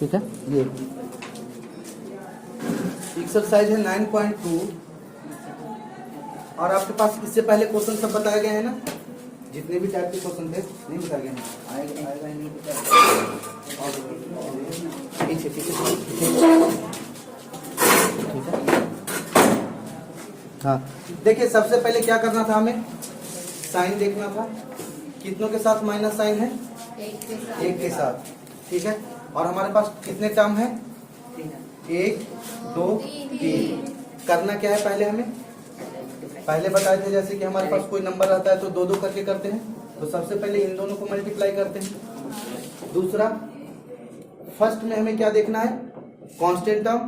ठीक है। ये एक्सरसाइज है 9.2 और आपके पास इससे पहले क्वेश्चन सब बताए गए हैं ना, जितने भी टाइप के क्वेश्चन थे नहीं बताए गए हैं। आएगा नहीं पीछे ठीक है। हाँ देखिए, सबसे पहले क्या करना था, हमें साइन देखना था। कितनों के साथ माइनस साइन है? एक के साथ, ठीक है। और हमारे पास कितने टर्म है? 1 2 3। करना क्या है, पहले हमें पहले बताए थे जैसे कि हमारे पास कोई नंबर रहता है तो 2 करके करते हैं, तो सबसे पहले इन दोनों को मल्टीप्लाई करते हैं। दूसरा, फर्स्ट में हमें क्या देखना है? Constant term.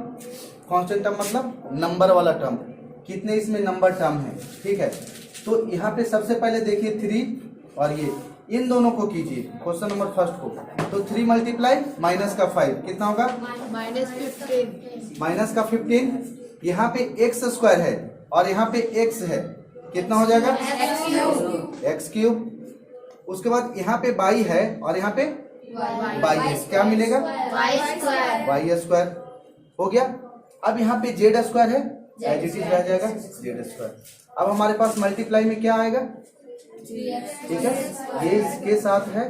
कांस्टेंट टर्म मतलब नंबर वाला टर्म, कितने इसमें नंबर टर्म है, ठीक है। तो यहाँ पे सबसे पहले देखिए 3 और ये इन दोनों को कीजिए, क्वेश्चन नंबर फर्स्ट को। तो 3 मल्टीप्लाई माइनस का 5 कितना होगा? -15। माइनस का 15, यहाँ पे एक्स स्क्वायर है और यहाँ पे एक्स है, कितना हो जाएगा? X cube. उसके बाद यहाँ पे बाई है और यहाँ पे बाई है, क्या मिलेगा? वाई स्क्वायर हो गया। अब यहाँ पे जेड स्क्वायर है, एज इट इज रह जाएगा जेड स्क्वायर। अब हमारे पास मल्टीप्लाई में क्या आएगा? ठीक है, ये इसके साथ है,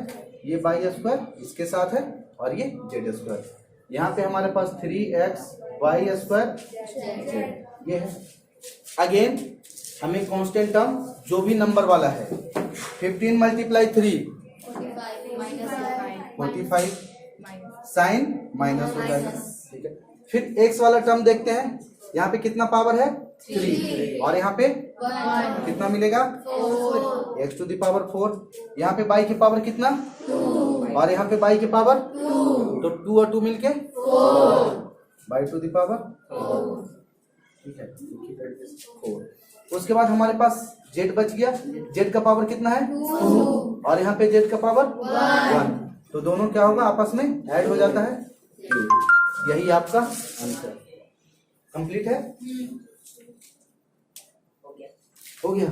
ये बाई स्क्वायर इसके साथ है और ये जेड स्क्वायर। यहाँ पे हमारे पास 3x वाई स्क्वायर जेड, ये है। अगेन हमें कांस्टेंट टर्म जो भी नंबर वाला है, 15 मल्टीप्लाई 3 45, साइन माइनस हो जाएगा, ठीक है। फिर x वाला टर्म देखते हैं, यहाँ पे कितना पावर है? 3 और यहाँ पे कितना मिलेगा? 4, x टू द पावर 4। यहाँ पे बाई की पावर कितना? 2 और यहाँ पे बाई की पावर 2, तो 2 और 2 मिलके 4 बाई टू द पावर 4, ठीक है, 4। उसके बाद हमारे पास z बच गया, z का पावर कितना है? 2 और यहाँ पे z का पावर 1, तो दोनों क्या होगा? आपस में ऐड हो जाता है 2। यही आपका आंसर कंप्लीट है, हो गया,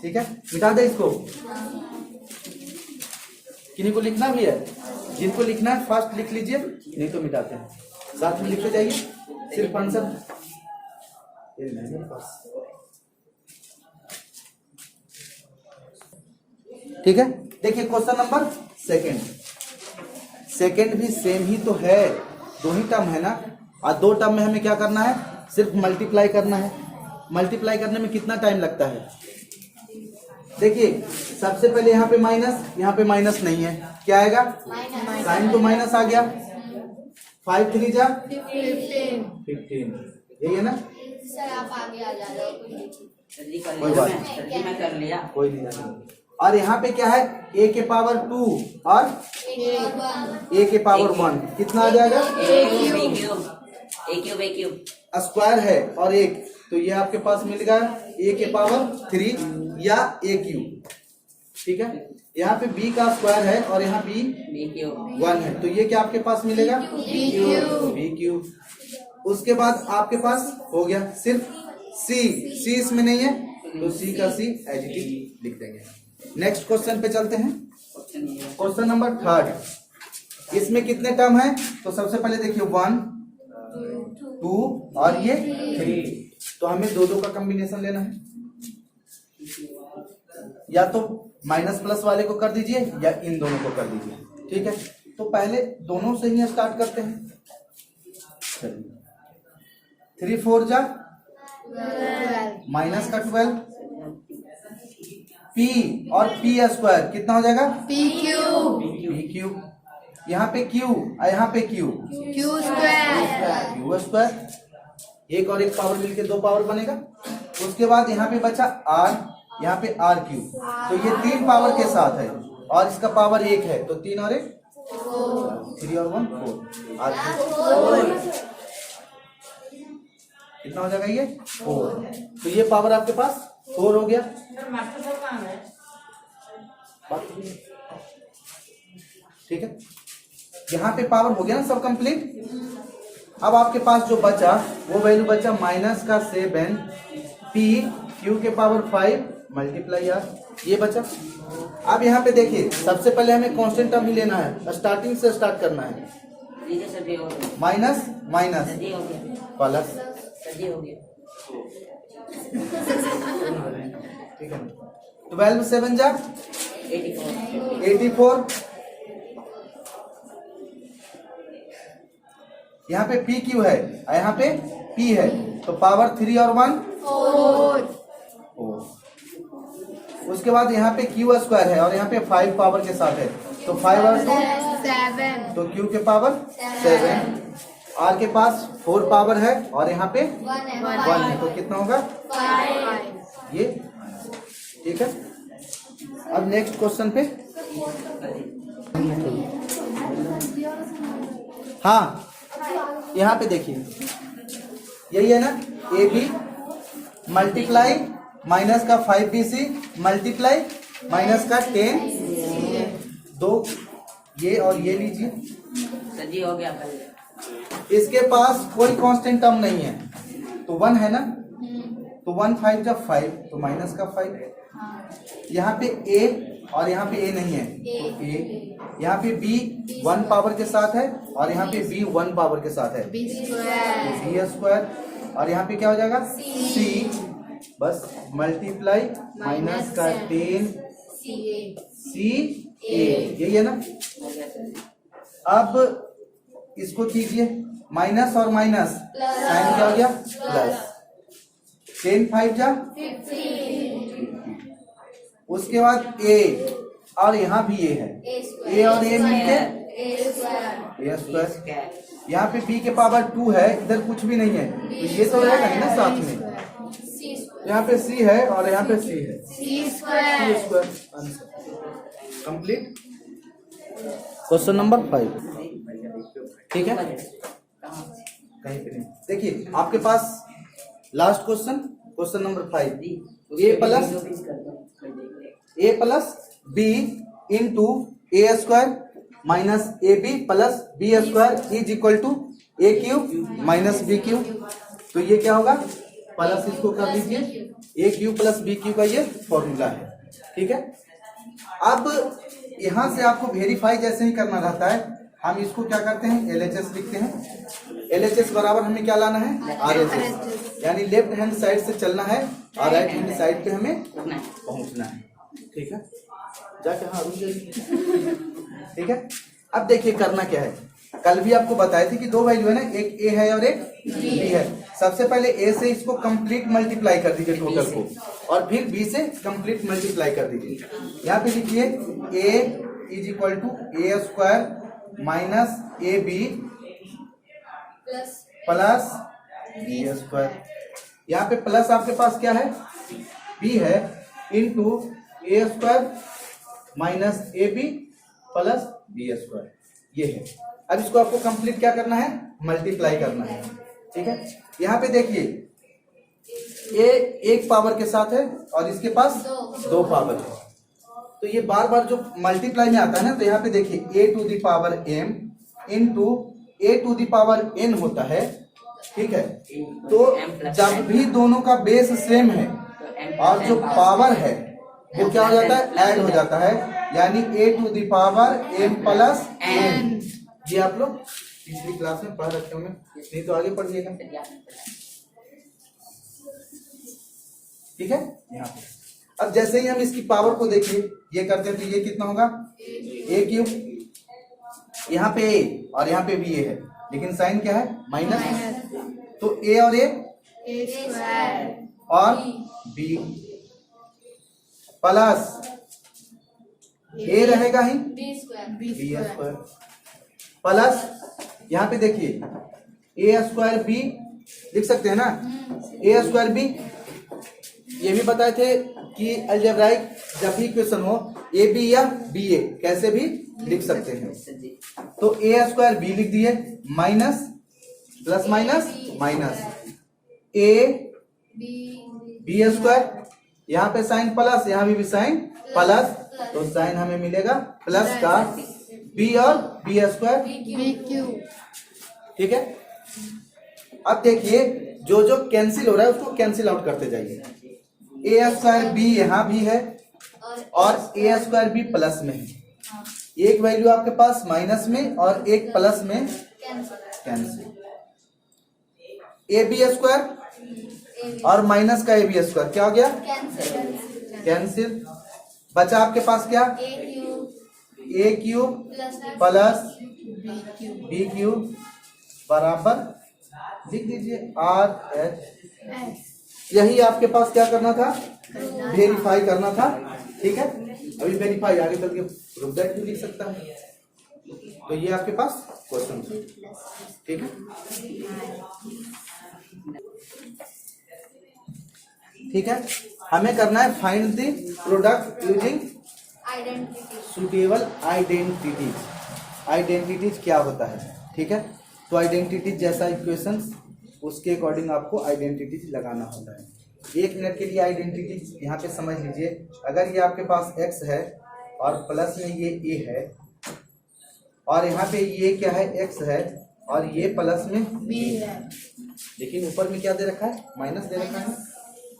ठीक है। मिटा दे इसको, किन्हीं को लिखना भी है, जिनको लिखना है फास्ट लिख लीजिए, नहीं तो मिटाते हैं, साथ में लिखते जाइए। सिर्फ आंसर ठीक है। देखिए क्वेश्चन नंबर सेकंड भी सेम ही तो है, 2 ही टर्म है ना, और 2 टर्म में हमें क्या करना है? सिर्फ मल्टीप्लाई करना है। मल्टीप्लाई करने में कितना टाइम लगता है? देखिए सबसे पहले यहाँ पे माइनस, यहाँ पे माइनस नहीं है, क्या आएगा? साइन तो माइनस आ गया, 5 3 जा 15, यही है ना। कोई बात नहीं, कर लिया, कोई नहीं। और यहाँ पे क्या है? a के पावर 2 और a के पावर 1, कितना आ जाएगा? a स्क्वायर है और 1, तो ये आपके पास मिल गया a के पावर 3 या a क्यूब, ठीक है। यहाँ पे b का स्क्वायर है और यहाँ b 1 है, तो ये क्या आपके पास मिलेगा? b cube. उसके बाद आपके पास हो गया सिर्फ c इसमें नहीं है, तो c का c एज इट इज लिख देंगे। नेक्स्ट क्वेश्चन पे चलते हैं, क्वेश्चन नंबर 3। इसमें कितने टर्म है? तो सबसे पहले देखिए 1 2 और ये 3, तो हमें 2 का कॉम्बिनेशन लेना है। या तो माइनस प्लस वाले को कर दीजिए या इन दोनों को कर दीजिए, ठीक है। तो पहले दोनों से ही स्टार्ट करते हैं। 3 4 जा माइनस का 12, p और p स्क्वायर कितना हो जाएगा? p cube. यहाँ पे q और यहाँ पे q स्क्वायर, एक और एक पावर मिलके 2 पावर बनेगा। उसके बाद यहाँ पे बचा r, यहाँ पे r क्यूब, तो ये 3 पावर के साथ है और इसका पावर 1 है, तो 3 और 1 3 और 1 4, r कितना हो जाएगा? ये 4, तो ये पावर आपके पास 4 हो गया। ठीक है, यहाँ पे पावर हो गया ना सब कंप्लीट। अब आपके पास जो बचा वो वैल्यू बचा माइनस का 7 p q के पावर 5 मल्टीप्लाई r, ये बचा। अब यहाँ पे देखिए सबसे पहले हमें कांस्टेंट टर्म ही लेना है, स्टार्टिंग से स्टार्ट करना है। माइनस माइनस प्लस, ठीक है। 12 7 जा 84, यहाँ पे पी क्यू है और यहाँ पे पी है, तो पावर 3 और 1 4। उसके बाद यहाँ पे क्यू स्क्वायर है और यहाँ पे 5 पावर के साथ है, तो 5 और 2 7, तो क्यू के पावर 7। आर के पास 4 पावर है और यहाँ पे 1 है, तो कितना होगा 5। ये ठीक है। अब नेक्स्ट क्वेश्चन पे, हाँ यहाँ पे देखिए यही है ना, ए बी मल्टीप्लाई माइनस का 5BC मल्टीप्लाई माइनस का 10, दो ये और ये लीजिए, सर हो गया। इसके पास कोई कांस्टेंट टर्म नहीं है, तो 1 है ना, तो 1 5 जब 5 तो माइनस का 5। यहाँ पे ए और यहाँ पे ए नहीं है, तो ए, यहाँ पे बी 1 पावर के साथ है और यहाँ पे बी 1 पावर के साथ है, बी स्क्वायर, और यहाँ पे क्या हो जाएगा सी, बस मल्टीप्लाई माइनस का 10 सी ए, यही है ना। अब इसको कीजिए माइनस और माइनस, साइन क्या हो गया प्लस, 10 5 जा 15। उसके बाद ए और यहाँ भी ए है, ए और ए मिलके ए स्क्वायर, यहाँ पे बी के पावर 2 है, इधर कुछ भी नहीं है, तो ये तो रहेगा ही ना साथ में, यहाँ पे सी है और यहाँ पे सी है, C square. Answer complete. Question number 5, ठीक है। कहीं पे नहीं, देखिए आपके पास last question, question number 5, A plus B into A square minus A B plus B square is equal to A cube minus B cube. तो ये क्या होगा, प्लस इसको कर दीजिए, A cube plus B cube का ये फॉर्मूला है, ठीक है। अब यहां से आपको वेरीफाई जैसे ही करना रहता है, हम इसको क्या करते हैं एलएचएस लिखते हैं। एलएचएस बराबर हमें क्या लाना है आरएचएस, यानी लेफ्ट हैंड साइड से चलना है और राइट हैंड साइड पे हमें पहुंचना है, ठीक है। जाके हाँ रुक जाइए, ठीक है। अब देखिए करना क्या है, कल भी आपको बताए थे कि दो वैल्यू है ना, एक ए है और एक बी है। सबसे पहले ए से इसको कंप्लीट मल्टीप्लाई कर दीजिए टोटल को, और फिर बी से कंप्लीट मल्टीप्लाई कर दीजिए। यहाँ पे लिखिए A is equal to A square minus A B plus B square. यहाँ पे प्लस आपके पास क्या है बी है, into A square minus A B plus B square, ये है। अब इसको आपको कंप्लीट क्या करना है मल्टीप्लाई करना है, ठीक है। यहाँ पे देखिए ए एक पावर के साथ है और इसके पास दो पावर है, तो ये बार बार जो मल्टीप्लाई में आता है ना, तो यहाँ पे देखिए A to the power m into A to the power n होता है, ठीक है। तो जब भी दोनों का बेस सेम है और जो पावर है वो क्या हो जाता है ऐड हो जाता है, यानी A to the power m plus n। ये आप लोग पिछली क्लास में पढ़ रखे होंगे, नहीं तो आगे पढ़िएगा, ठीक है। यहाँ पे अब जैसे ही हम इसकी पावर को देखिए ये करते हैं, तो ये कितना होगा ए क्यूब, यहाँ पे ए और यहाँ पे भी ए है, लेकिन साइन क्या है माइनस, तो ए और ए और बी प्लस ए रहेगा ही बी स्क्वायर प्लस, यहाँ पे देखिए ए स्क्वायर बी लिख सकते हैं ना, ए स्क्वायर बी। ये भी बताए थे कि अलजेब्राइक जब भी क्वेश्चन हो ए बी या बी ए कैसे भी लिख सकते हैं, तो ए स्क्वायर बी लिख दिए minus plus minus minus A B square, यहाँ पे साइन प्लस, यहाँ भी साइन प्लस, तो साइन हमें मिलेगा प्लस का बी और बी स्क्वायर बी क्यूब, ठीक है। अब देखिए जो जो कैंसिल हो रहा है उसको कैंसिल आउट करते जाइए। ए स्क्वायर बी यहाँ भी है और ए स्क्वायर बी प्लस में है, एक वैल्यू आपके पास माइनस में और एक प्लस में कैंसिल। ए बी स्क्वायर और माइनस का ए बी स्क्वायर क्या हो गया? कैंसिल। बचा आपके पास क्या? ए क्यूब प्लस बी क्यूब बराबर लिख दीजिए आर एच। यही आपके पास क्या करना था? वेरीफाई करना था। ठीक है, अभी वेरीफाई आगे चल के प्रूफ दैट भी लिख सकता है। तो ये आपके पास क्वेश्चन है। ठीक है, ठीक है, हमें करना है find the product using suitable identities. Identities क्या होता है? ठीक है, तो आइडेंटिटीज जैसा इक्वेशन उसके अकॉर्डिंग आपको आइडेंटिटीज लगाना होता है। 1 मिनट के लिए आइडेंटिटीज यहाँ पे समझ लीजिए। अगर ये आपके पास x है और प्लस में ये a है और यहाँ पे ये क्या है? x है और ये प्लस में b है, लेकिन ऊपर में क्या दे रखा है? माइनस दे रखा है।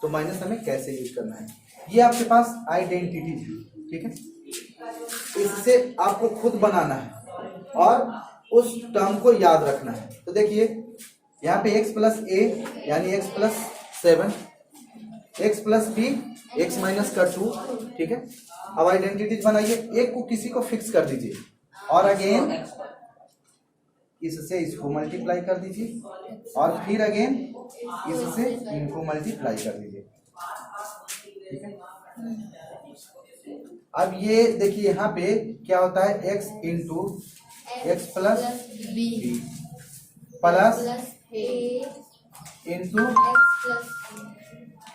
तो माइनस हमें कैसे यूज करना है? ये आपके पास आइडेंटिटीज है। ठीक है, इससे आपको खुद बनाना है और उस टर्म को याद रखना है। तो देखिए यहाँ पे x प्लस a यानी x plus 7, x plus b x minus का 2। ठीक है, अब आइडेंटिटीज बनाइए। एक को किसी को फिक्स कर दीजिए और अगेन इससे इसको मल्टीप्लाई कर दीजिए और फिर अगेन इससे इनको मल्टीप्लाई कर दीजिए। ठीक है, अब ये देखिए यहाँ पे क्या होता है? x into x plus B plus into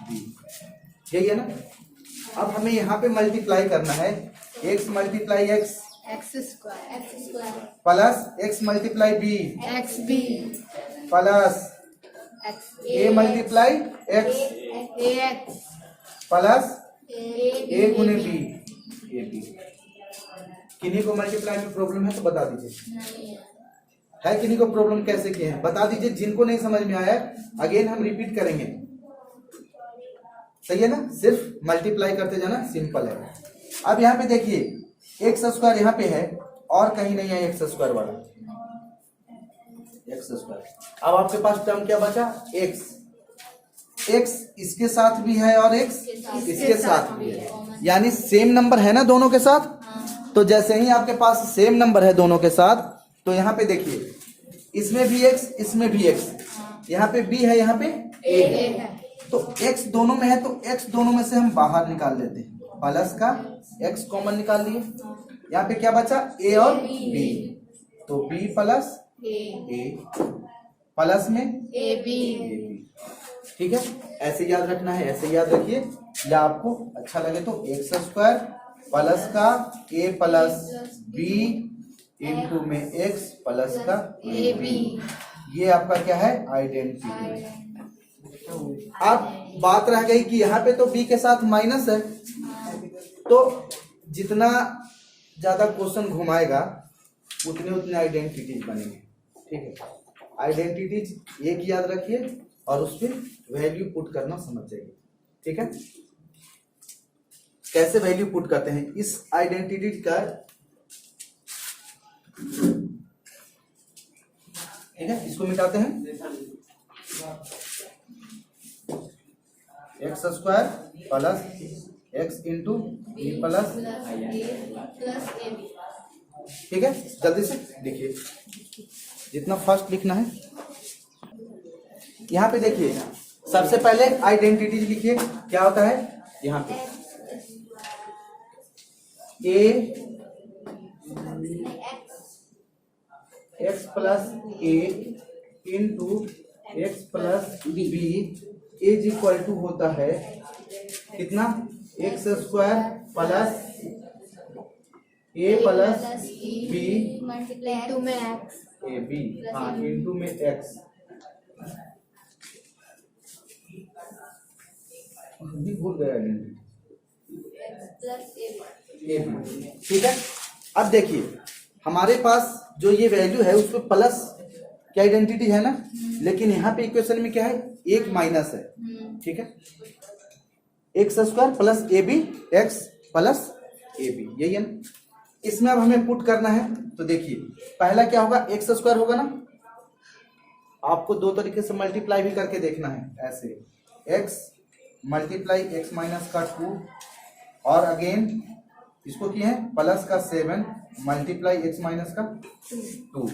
B, यही है ना। अब हमें यहाँ पे मल्टीप्लाई करना है। x multiply x square plus x multiply B x B plus a multiply x x plus a गुने b ए बी। किन्हीं को मल्टीप्लाई में प्रॉब्लम है तो बता दीजिए। है किन्हीं को प्रॉब्लम? कैसे किए हैं बता दीजिए। जिनको नहीं समझ में आया अगेन हम रिपीट करेंगे। सही है ना, सिर्फ मल्टीप्लाई करते जाना, सिंपल है। अब यहाँ पे देखिए एक्स स्क्वायर यहाँ पे है और कहीं नहीं है एक्स स्क्वायर वाला, एक्स स्क्वायर। अब आपके पास टर्म क्या बचा? एक्स। एक्स इसके साथ भी है और एक्स इसके साथ भी है, यानी सेम नंबर है ना दोनों के साथ। तो जैसे ही आपके पास सेम नंबर है दोनों के साथ, तो यहाँ पे देखिए इसमें भी एक्स इसमें भी एक्स, यहाँ पे बी है यहाँ पे ए है। तो एक्स दोनों में है तो एक्स दोनों में से हम बाहर निकाल लेते हैं, प्लस का एक्स कॉमन निकाल लिए। यहाँ पे क्या बचा? ए और बी, तो बी प्लस ए प्लस में ए बी। ठीक है, ऐसे याद रखना है, ऐसे याद रखिए। या आपको अच्छा लगे तो एक्स स्क्वायर प्लस का ए प्लस बी इंटू में एक्स प्लस का ए बी, ये आपका क्या है? आइडेंटिटी। अब बात रह गई कि यहाँ पे तो बी के साथ माइनस है, तो जितना ज्यादा क्वेश्चन घुमाएगा उतने उतने आइडेंटिटीज बनेंगे। ठीक है, आइडेंटिटीज एक याद रखिए और उस पर वैल्यू पुट करना समझ जाइए। ठीक है, कैसे वैल्यू पुट करते हैं इस आइडेंटिटी का? ठीक है, इसको मिटाते हैं। X square plus x into B plus. ठीक है, जल्दी से देखिए, जितना फास्ट लिखना है। यहाँ पे देखिए सबसे पहले आइडेंटिटी लिखिए। क्या होता है यहाँ पे? A X plus A into x plus B is equal to होता है कितना? X square plus A plus B into में एक्स ए बी, हाँ इंटू में एक्स। भूल गया ए बी। ठीक है, अब देखिए हमारे पास जो ये वैल्यू है उसमें प्लस की आइडेंटिटी है ना, लेकिन यहाँ पे इक्वेशन में क्या है? एक माइनस है। ठीक है, x square plus A B x plus A B, यही है ना। इसमें अब हमें पुट करना है। तो देखिए पहला क्या होगा, एक्स स्क्वायर होगा ना, आपको दो तरीके से मल्टीप्लाई भी करके देखना है, ऐसे एक्स मल्टीप्लाई एक्स माइनस का 2 और अगेन इसको किए हैं प्लस का 7 मल्टीप्लाई एक्स माइनस का 2।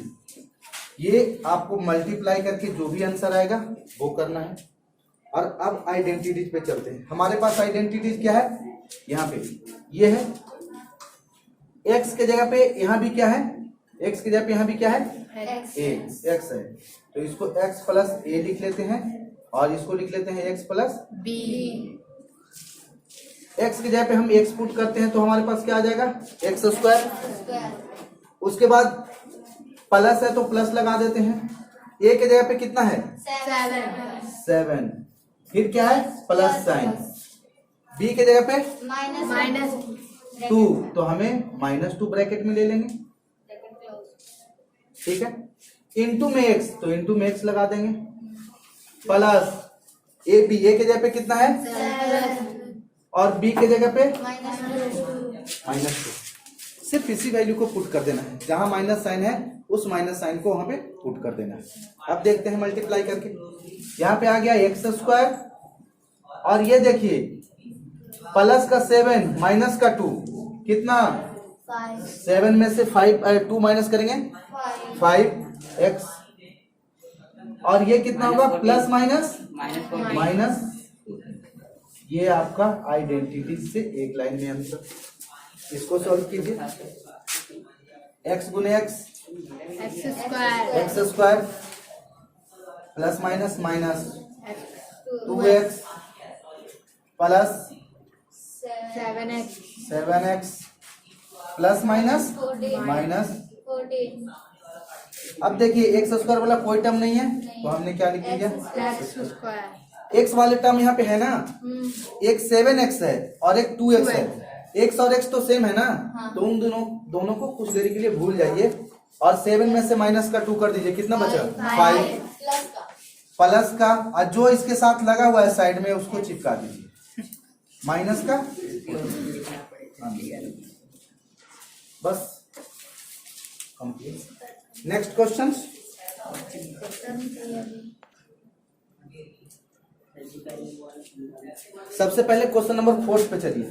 ये आपको मल्टीप्लाई करके जो भी आंसर आएगा वो करना है। और अब आइडेंटिटीज पे चलते हैं। हमारे पास आइडेंटिटीज क्या है, यहाँ पे ये है, एक्स के जगह पे यहाँ भी क्या है, एक्स की जगह पे यहाँ भी क्या है, ए, एक्स है, तो इसको एक्स प्लस ए लिख लेते हैं और इसको लिख लेते हैं एक्स प्लस बी। एक्स की जगह पे हम एक्स पुट करते हैं तो हमारे पास क्या आ जाएगा, एक्स स्क्वायर। उसके बाद प्लस है तो प्लस लगा देते हैं, ए के जगह पे कितना है 7, फिर क्या है प्लस साइन, बी के जगह पे -2 तो हमें -2 ब्रैकेट में ले लेंगे, ठीक है। इनटू में एक्स तो इनटू में एक्स लगा देंगे, प्लस ए बी, ए के जगह पे कितना है 7 और बी के जगह पे -2। -2। सिर्फ इसी वैल्यू को पुट कर देना है, जहां माइनस साइन है उस माइनस साइन को वहां पे पुट कर देना है। अब देखते हैं मल्टीप्लाई करके, यहाँ पे आ गया एक्स स्क्वायर और ये देखिए प्लस का 7 माइनस का 2 कितना 7 में से 2 माइनस करेंगे 5x और ये कितना होगा प्लस माइनस माइनस। ये आपका आइडेंटिटी से एक लाइन में आंसर। इसको सॉल्व कीजिए, x गुने x square plus minus minus 2x plus 7x plus minus minus. अब देखिए एक्स स्क्वायर वाला कोई टर्म नहीं है तो हमने क्या लिख दिया, एक्स वाले टर्म यहाँ पे है ना, एक 7x है और एक 2x है, एक्स और एक्स तो सेम है ना, तो उन दोनों को कुछ देर के लिए भूल जाइए और 7 में से माइनस का 2 कर दीजिए, कितना बचा 5 प्लस का, और जो इसके साथ लगा हुआ है साइड में उसको चिपका दीजिए माइनस का, बस कंप्लीट। नेक्स्ट क्वेश्चन, सबसे पहले क्वेश्चन नंबर 4 पे चलिए।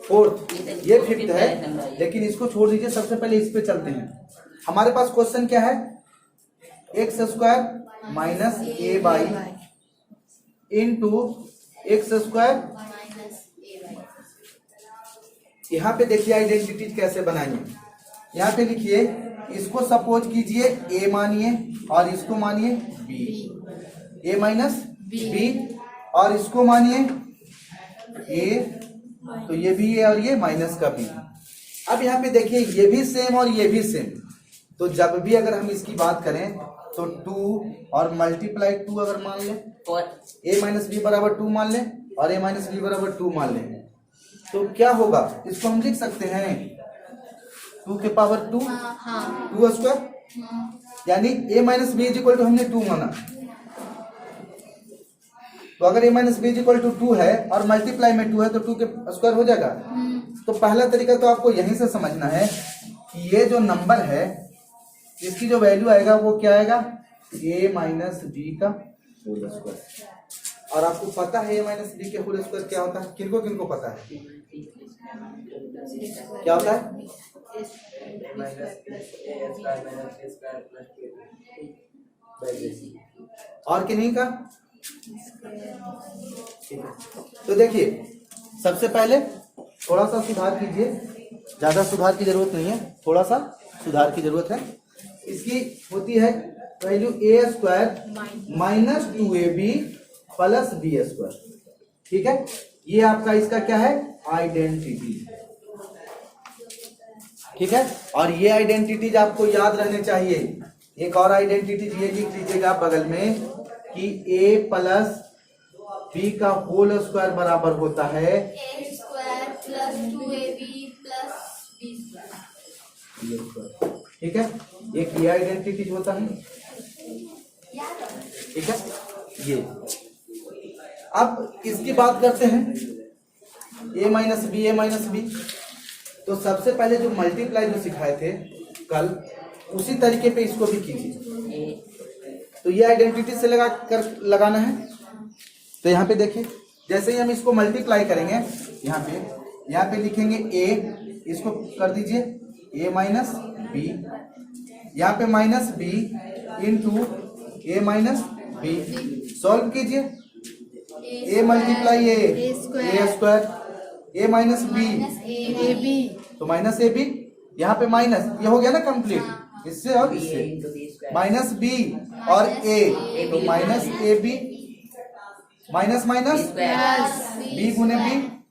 4th, ये 5th है लेकिन इसको छोड़ दीजिए, सबसे पहले इस पे चलते हैं। हमारे पास क्वेश्चन क्या है, x square minus A by into x square. यहाँ पे देखिए आइडेंटिटी कैसे बनाएंगे, यहाँ पे लिखिए इसको सपोज कीजिए ए मानिए और इसको मानिए बी, ए माइनस बी, और इसको मानिए ए, तो ये भी है और ये माइनस का बी। अब यहाँ पे देखिए ये भी सेम और ये भी सेम, तो जब भी अगर हम इसकी बात करें तो 2 और मल्टीप्लाई 2 अगर मान लें, ए माइनस बी बराबर 2 मान लें और ए माइनस बी बराबर 2 मान लें, तो क्या होगा, इसको हम लिख सकते हैं 2 के पावर 2 2 स्क्वायर, यानी A minus B is equal to हमने 2 माना, तो अगर A minus B is equal to 2 है और मल्टीप्लाई में 2 है तो 2 के स्क्वायर हो जाएगा। तो पहला तरीका तो आपको यहीं से समझना है कि ये जो नंबर है इसकी जो वैल्यू आएगा वो क्या आएगा, ए माइनस बी का होल स्क्वायर। और आपको पता है ए माइनस बी के होल स्क्वायर क्या होता है, किनको किनको पता है क्या होता है, और किन्हीं का। तो देखिए सबसे पहले थोड़ा सा सुधार कीजिए, ज्यादा सुधार की जरूरत नहीं है, थोड़ा सा सुधार की जरूरत है। इसकी होती है value A square minus 2ab plus B square, ठीक है। ये आपका इसका क्या है, आइडेंटिटी, ठीक है। और ये आइडेंटिटीज आपको याद रहने चाहिए। एक और आइडेंटिटी ये लिख लीजिएगा बगल में कि a प्लस बी का होल स्क्वायर बराबर होता है a square plus 2ab plus b square, ठीक है। एक ये आइडेंटिटी होता है, ठीक है। ये अब इसकी बात करते हैं, a minus B, a minus B, तो सबसे पहले जो मल्टीप्लाई जो सिखाए थे कल, उसी तरीके पे इसको भी कीजिए। तो ये आइडेंटिटी से लगाना है। तो यहाँ पे देखिए, जैसे ही हम इसको मल्टीप्लाई करेंगे, यहाँ पे लिखेंगे a, इसको कर दीजिए a माइनस बी, यहाँ पे minus b into a minus B. Solve कीजिए, a multiply a square, a minus B तो माइनस ए बी, यहाँ पे माइनस, ये हो गया ना कंप्लीट, इससे और इससे माइनस बी और a तो minus A B, minus minus B गुने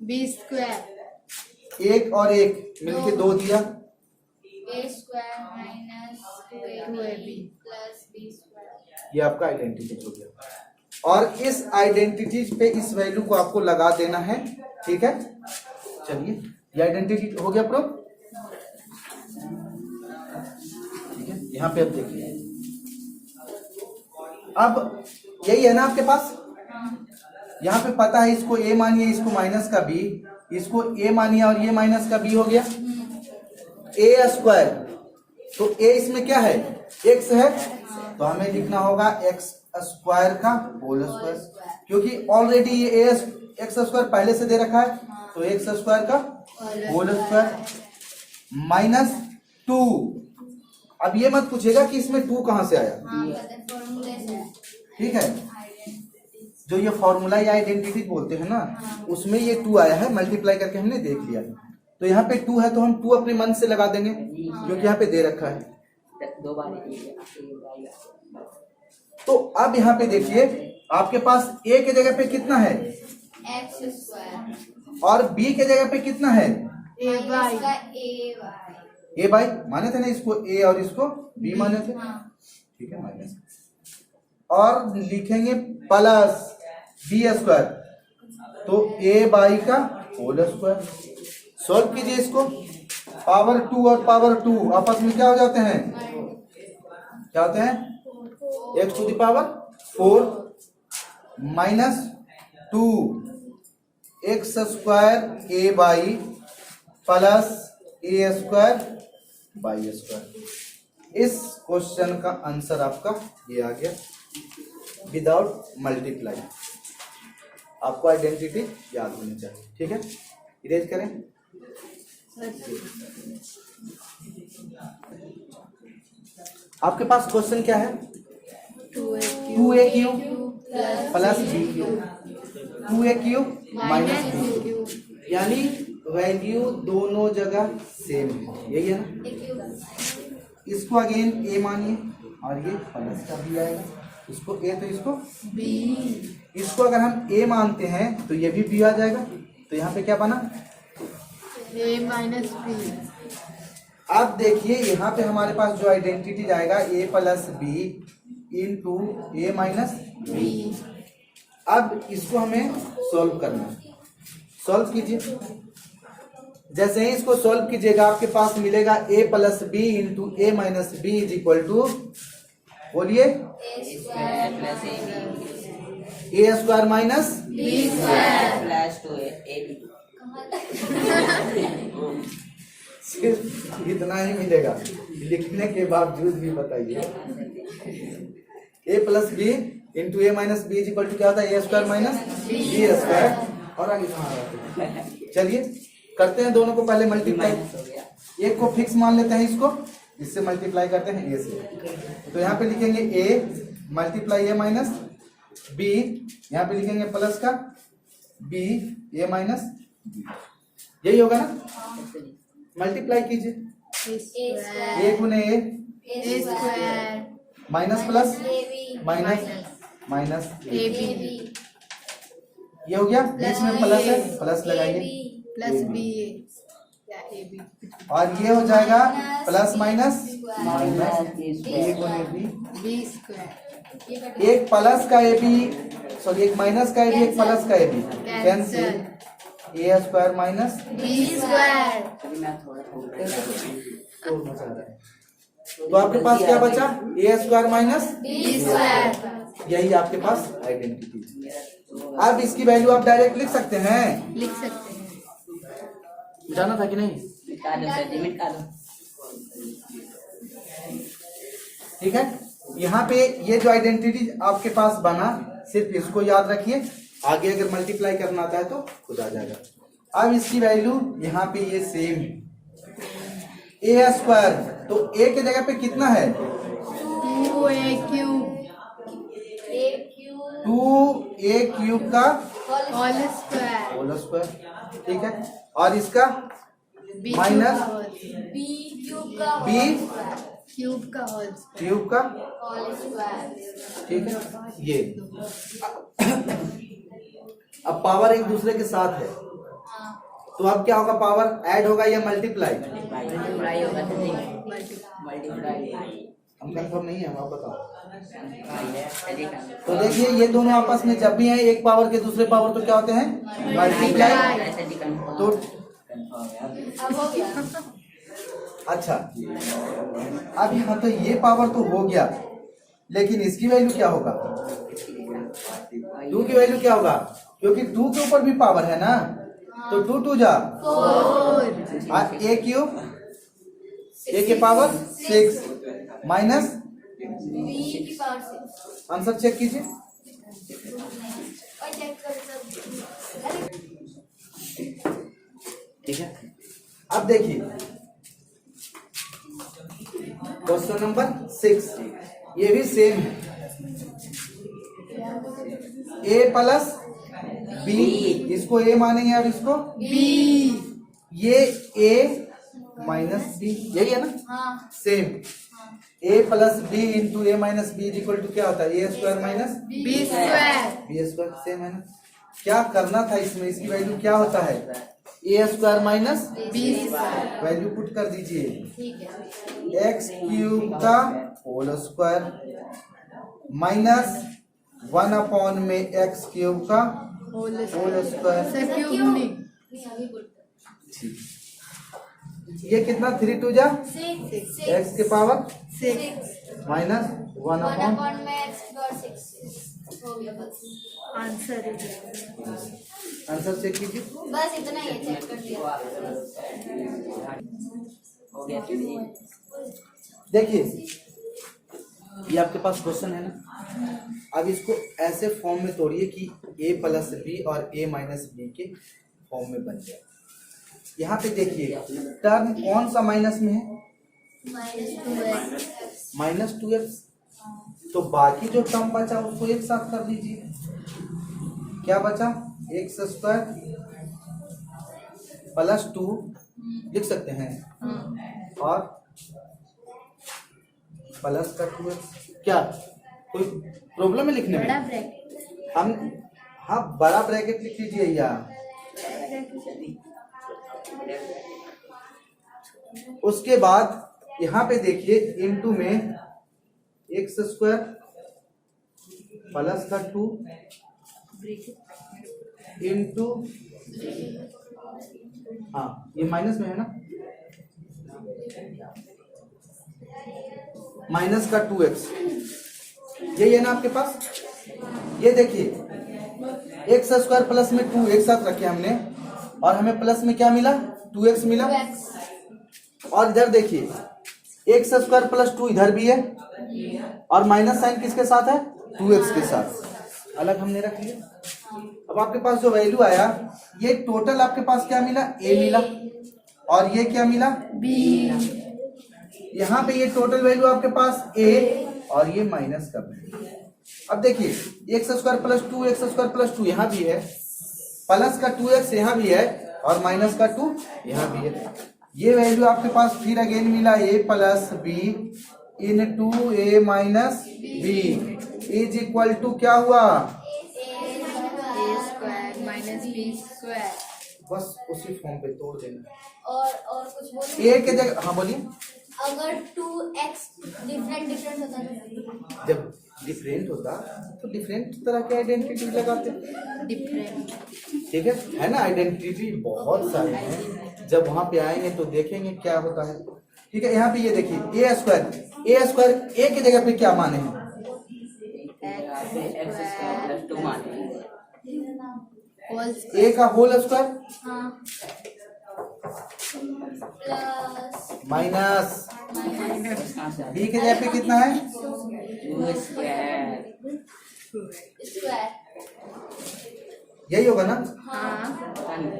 बी स्क्वायर, एक और एक मिलके 2 दिया, a square minus 2ab plus b square. ये आपका आइडेंटिटी हो गया। और इस आइडेंटिटी पे इस वैल्यू को आपको लगा देना है, ठीक है। चलिए, ये आइडेंटिटी हो गया प्रूफ, ठीक है। यहाँ पे अब देखिए, अब यही है ना आपके पास, यहाँ पे पता है इसको a मानिए, इसको माइनस का b, इसको a मानिए और ये माइनस का b हो गया a स्क्वायर। तो a इसमें क्या है, x है, तो हमें लिखना होगा x स्क्वायर का होल स्क्वायर, क्योंकि ऑलरेडी ये x स्क्वायर पहले से दे रखा है, तो x स्क्वायर का होल स्क्वायर माइनस 2। अब ये मत पूछेगा कि इसमें 2 कहां से आया, ठीक है। जो ये फॉर्मूला या आइडेंटिटी बोलते हैं ना, उसमें ये 2 आया है, मल्टीप्लाई करके हमने देख लिया। तो यहाँ पे 2 है तो हम 2 अपने मन से लगा देंगे, क्योंकि यहाँ पे दे रखा है। तो अब यहाँ पे देखिए, आपके पास a के जगह पे कितना है, x स्क्वायर, और b के जगह पे कितना है, a बाई, माने थे ना इसको a और इसको b माने थे, ठीक है, माइनस, और लिखेंगे प्लस बी स्क्वायर, तो a बाई का होल स्क्वायर। सॉल्व कीजिए इसको, पावर 2 और पावर 2 आपस में क्या हो जाते हैं, क्या होते हैं, x to the power 4 minus 2 x square a by plus a square by square. इस क्वेश्चन का आंसर आपका ये आ गया, विदाउट मल्टीप्लाई। आपको आइडेंटिटी याद होनी चाहिए, ठीक है। इरेज करें, आपके पास क्वेश्चन क्या है, 2a cube plus b cube, 2a cube minus b cube, यानी वैल्यू दोनों जगह सेम है, यही है ना। इसको अगेन a मानिए और ये प्लस का b आएगा, इसको a तो इसको b, इसको अगर हम a मानते हैं तो ये भी b आ जाएगा। तो यहाँ पे क्या बना, a माइनस b। अब देखिए यहाँ पे हमारे पास जो आइडेंटिटी जाएगा a plus B into A minus B. अब इसको हमें सॉल्व करना है, सॉल्व कीजिए। जैसे ही इसको सॉल्व कीजिएगा आपके पास मिलेगा a plus B into A minus B is equal to, बोलिए, A square minus b square plus 2ab। सिर्फ इतना ही मिलेगा, लिखने के बावजूद भी बताइए। a plus B into A minus B is equal to क्या होता है, A square minus B square. और आगे कहाँ आ रहा है, चलिए करते हैं दोनों को पहले मल्टीप्लाई। एक को फिक्स मान लेते हैं, इसको इससे मल्टीप्लाई करते हैं ए से। तो यहाँ पे लिखेंगे a multiply A minus B, यहाँ पे लिखेंगे प्लस का b ए माइनस बी, यही होगा ना। मल्टीप्लाई कीजिए, a गुने a square minus plus ab minus minus ab ये हो गया, बीच में प्लस है, प्लस लगाइए, प्लस b या ab। और ये हो जाएगा प्लस माइनस माइनस a गुने b। b स्क्वायर एक प्लस का ए बी, सॉरी एक माइनस का ए बी, एक प्लस का A B, cancel, A square minus b square. अभी मैं थोड़ा तो आपके पास क्या बचा, A square minus b square. यही आपके पास आइडेंटिटी। अब इसकी वैल्यू आप डायरेक्ट लिख सकते हैं, लिख सकते हैं। जाना था कि नहीं। निकालो सर जी, निकालो। ठीक है, यहाँ पे ये जो आइडेंटिटी आपके पास बना, सिर्फ इसको याद रखिए, आगे अगर मल्टीप्लाई करना आता है तो खुद आ जाएगा। अब इसकी वैल्यू यहाँ पे ये सेम है, ए स्क्वायर, तो ए की जगह पे कितना है? 2a cube two A cube का whole square होल स्क्वायर। ठीक है, और इसका b माइनस बी क्यूब का बी cube का whole square क्यूब का, होल स्क्वायर। ठीक है ये। अब पावर एक दूसरे के साथ है, हाँ, तो अब क्या होगा? पावर ऐड होगा या मल्टीप्लाई? मल्टीप्लाई होगा सर जी, multiply मल्टीप्लाई हम कंफर्म नहीं है, आप बताओ। है सर जी का। तो देखिए ये दोनों आपस में जब भी हैं एक पावर के दूसरे पावर तो क्या होते हैं? मल्टीप्लाई। सर जी कंफर्म। तो अब हो गया। अच्छा, अब यहाँ तो ये पावर तो हो गया, लेकिन इसकी वैल्यू क्या होगा? 2 की वैल्यू क्या होगा? क्योंकि 2 के ऊपर भी पावर है ना, तो 2 2 जा 4 और ए क्यूब, ए के पावर 6 माइनस, बी की पावर 6 आंसर चेक कीजिए। और चेक कर सब। ठीक है, अब देखिए क्वेश्चन नंबर 6, ये भी सेम है, ए प्लस बी, इसको ए मानेंगे और इसको b ये ए माइनस बी, यही है ना? हाँ, same, A plus B into A minus B is equal to क्या होता है? A square minus b square B square, same है ना? क्या करना था इसमें? इसकी वैल्यू क्या होता है? A square minus b square value put कर दीजिए, ठीक है। एक्स क्यूब का होल स्क्वायर माइनस 1 अपॉन में एक्स क्यूब का whole whole square. Sir cube नहीं नहीं, अभी बोलते ये कितना? 3 2 जा 6 एक्स के पावर 6 माइनस 1 1 अपॉन, अपॉन में एक्स की पावर 6 हो गया बस। आंसर है आंसर चेक कीजिए। बस इतना ही है, चेक कर दिया। हो गया सर जी। देखिए ये आपके पास क्वेश्चन है ना, अब इसको ऐसे फॉर्म में तोड़िए कि a प्लस बी और a माइनस बी के फॉर्म में बन जाए। यहाँ पे देखिए टर्म कौन सा माइनस में है? माइनस 2x, तो बाकी जो टर्म बचा उसको एक साथ कर लीजिए। क्या बचा? एक्स स्क्वायर प्लस 2 लिख सकते हैं, और प्लस का 2x। क्या कोई प्रॉब्लम है लिखने बड़ा में? ब्रैकेट हम हाँ बड़ा ब्रैकेट लिख लीजिए या उसके बाद यहाँ पे देखिए इनटू में एक्स स्क्वायर प्लस का 2 इंटू, हाँ ये माइनस में है ना, माइनस का 2x, यही है ना आपके पास? ये देखिए एक्स स्क्वायर प्लस में 2 एक साथ रखे हमने, और हमें प्लस में क्या मिला? 2x मिला। और इधर देखिए एक्स स्क्वायर प्लस 2 इधर भी है, और माइनस साइन किसके साथ है? 2x के साथ, अलग हमने रख लिया। अब आपके पास जो वैल्यू आया, ये टोटल आपके पास क्या मिला? a मिला, और ये क्या मिला? b यहाँ पे ये टोटल वैल्यू आपके पास a, और ये माइनस का वैल्यू। अब देखिए x square plus 2, x square plus 2 यहाँ भी है, प्लस का 2x यहाँ भी है, और माइनस का 2 यहाँ भी है। ये वैल्यू आपके पास फिर अगेन मिला a plus B into A minus B is equal to क्या हुआ? a square minus b square बस उसी फॉर्म पे तोड़ देना। और कुछ बोलिए। a के जगह, हाँ बोलिए। अगर 2x डिफरेंट होता है जब डिफरेंट होता तो डिफरेंट तरह के आइडेंटिटी लगाते, different ठीक है ना? आइडेंटिटी बहुत सारे हैं, जब वहां पे आएंगे तो देखेंगे क्या होता है। ठीक है, यहाँ पे ये देखिए ए स्क्वायर ए की जगह पे क्या माने हैं? एक्स स्क्वायर प्लस 2 माने whole ए का होल स्क्वायर, हाँ, प्लस माइनस आंसर बी के जगह पे कितना है? 2 स्क्वायर स्क्वायर यही होगा ना? हाँ पता नहीं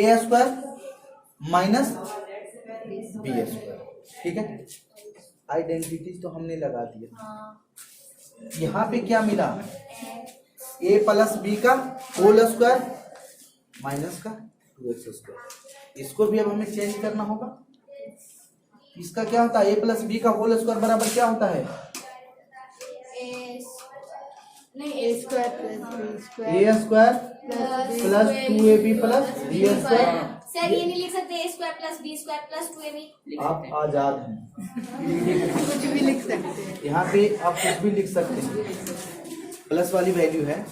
ए स्क्वायर माइनस बी स्क्वायर। ठीक है, आइडेंटिटी तो हमने लगा दिया। हाँ यहाँ पे क्या मिला? ए प्लस बी का होल स्क्वायर माइनस का 2x स्क्वायर। इसको भी अब हमें चेंज करना होगा। इसका क्या होता है? ए प्लस बी का होल स्क्वायर बराबर क्या होता है? A square plus B square A square plus 2ab plus B square. Sir ये नहीं लिख सकते A square plus B square plus 2ab? लिख आप सकते हैं। आजाद हैं, कुछ भी लिख सकते हैं। यहाँ पे आप कुछ भी लिख सकते हैं। प्लस वाली वैल्यू है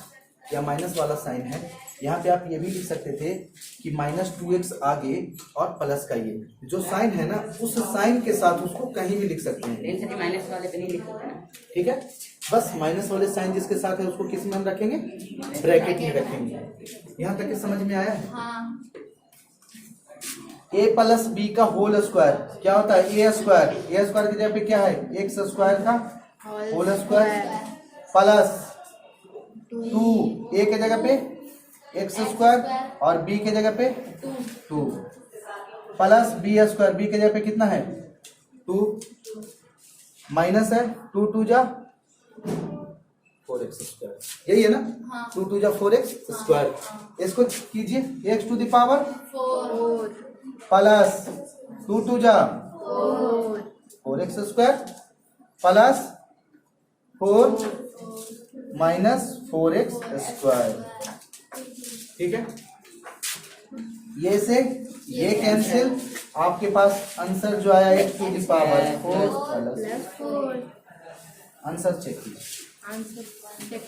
या माइनस वाला साइन है, यहाँ पे आप ये भी लिख सकते थे कि माइनस 2x आगे और प्लस का ये जो साइन है ना, उस साइन के साथ उसको कहीं भी लिख सकते हैं। टेंशन माइनस वाले पे नहीं लिख सकते ना। ठीक है, बस माइनस वाले साइन जिसके साथ है उसको किस में हम रखेंगे? ब्रैकेट में रखेंगे। यहाँ तक के समझ में आया है? हाँ ए प्लस बी का होल स्क्वायर क्या होता है? A square. ए स्क्वायर की जगह पे क्या है? एक्स स्क्वायर का होल स्क्वायर प्लस 2 ए के जगह पे एक्स स्क्वायर और बी के जगह पे 2 प्लस बी स्क्वायर। बी के जगह पे कितना है? 2 माइनस है 2 2 जा 4x स्क्वायर। यही है ना? हाँ 2 2 जा 4x स्क्वायर। इसको कीजिए x to the power 4 plus 2 2 जा 4x square plus 4 minus 4x square. ठीक है, ये से ये कैंसिल, आपके पास आंसर जो आया x to the power 4 plus. Plus 4 answer check कीजिए। Answer check